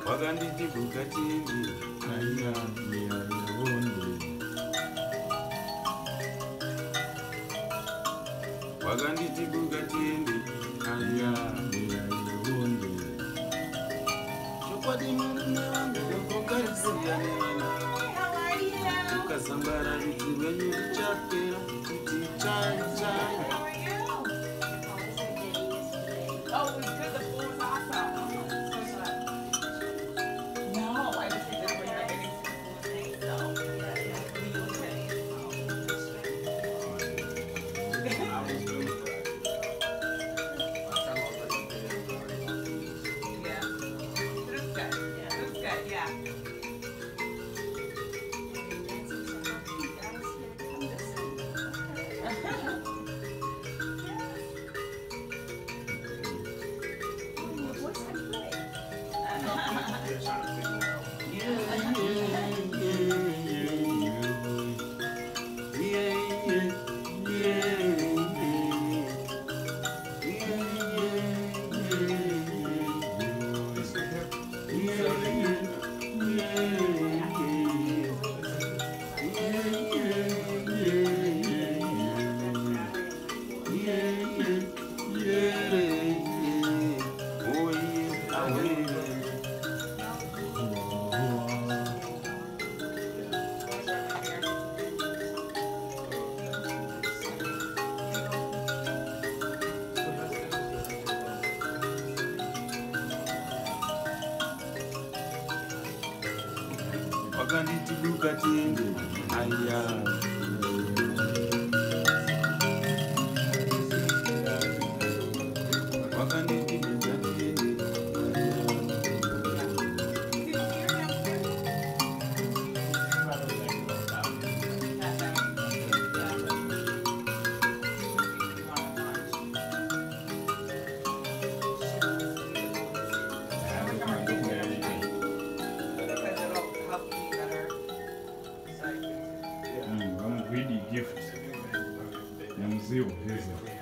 Wakanditi Bukatiende, aya, wakanditi Bukatiende, aya, chokwadi murume wangu wakokarisia nena, tukasambara vitu venyu vichapera kuti chai chai. Oh, it was good. The food was awesome. No, I just think that we're not getting food. So, yeah, we okay. Yeah, it was good. Yeah, it was good. Yeah. Wakanditi Bukatiende, aya. Wakanditi Bukatiende, Mugwidi gift. Mzee Bezel.